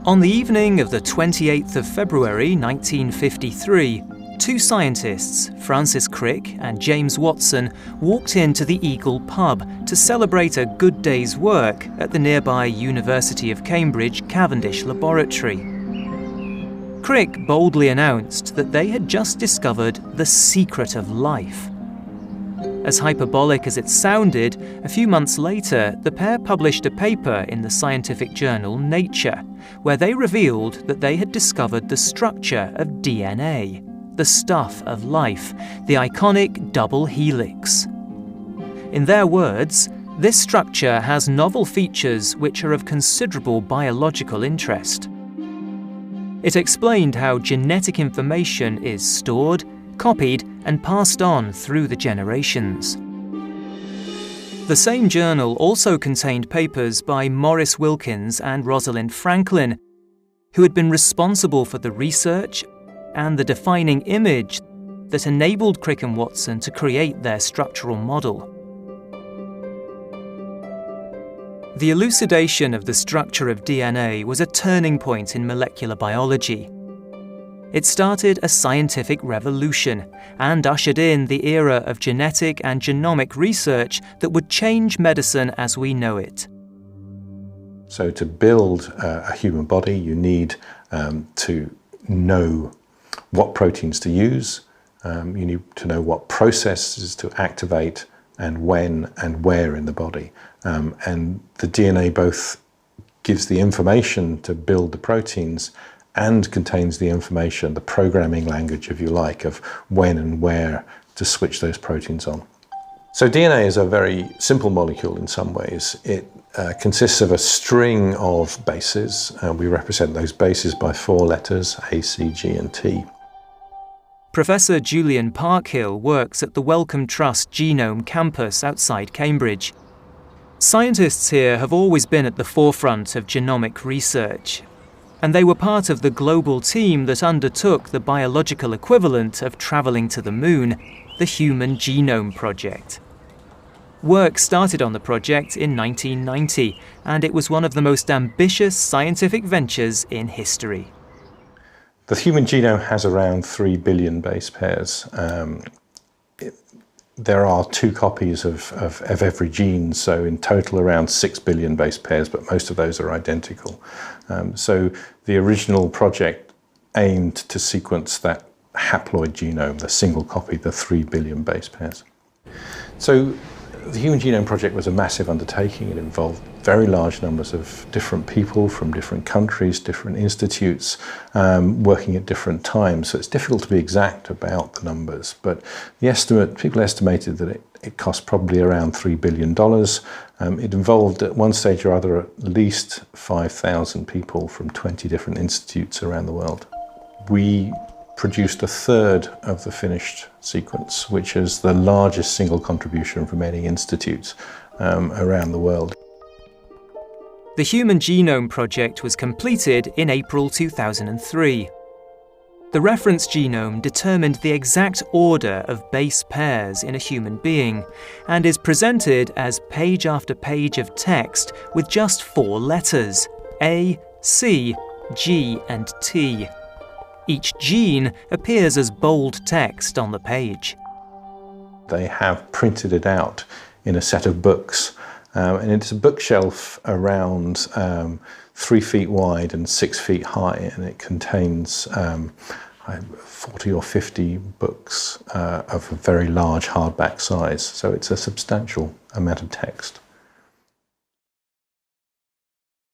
On the evening of the 28th of February 1953, two scientists, Francis Crick and James Watson, walked into the Eagle pub to celebrate a good day's work at the nearby University of Cambridge Cavendish Laboratory. Crick boldly announced that they had just discovered the secret of life. As hyperbolic as it sounded, a few months later, the pair published a paper in the scientific journal Nature, where they revealed that they had discovered the structure of DNA, the stuff of life, the iconic double helix. In their words, this structure has novel features which are of considerable biological interest. It explained how genetic information is stored, copied, and passed on through the generations. The same journal also contained papers by Maurice Wilkins and Rosalind Franklin, who had been responsible for the research and the defining image that enabled Crick and Watson to create their structural model. The elucidation of the structure of DNA was a turning point in molecular biology. It started a scientific revolution and ushered in the era of genetic and genomic research that would change medicine as we know it. So to build a human body, you need to know what proteins to use, you need to know what processes to activate and when and where in the body. And the DNA both gives the information to build the proteins and contains the information, the programming language, if you like, of when and where to switch those proteins on. So DNA is a very simple molecule in some ways. It consists of a string of bases. We represent those bases by 4 letters, A, C, G, and T. Professor Julian Parkhill works at the Wellcome Trust Genome Campus outside Cambridge. Scientists here have always been at the forefront of genomic research, and they were part of the global team that undertook the biological equivalent of travelling to the moon, the Human Genome Project. Work started on the project in 1990, and it was one of the most ambitious scientific ventures in history. The human genome has around 3 billion base pairs. There are 2 copies of every gene, so in total around 6 billion base pairs, but most of those are identical. So the original project aimed to sequence that haploid genome, the single copy, the 3 billion base pairs. So the Human Genome Project was a massive undertaking. It involved very large numbers of different people from different countries, different institutes, working at different times. So it's difficult to be exact about the numbers, but people estimated that it cost probably around $3 billion. It involved at one stage or other at least 5,000 people from 20 different institutes around the world. We produced a third of the finished sequence, which is the largest single contribution from any institute around the world. The Human Genome Project was completed in April 2003. The reference genome determined the exact order of base pairs in a human being and is presented as page after page of text with just 4 letters, A, C, G, and T. Each gene appears as bold text on the page. They have printed it out in a set of books, and it's a bookshelf around 3 feet wide and 6 feet high, and it contains 40 or 50 books of a very large hardback size, so it's a substantial amount of text.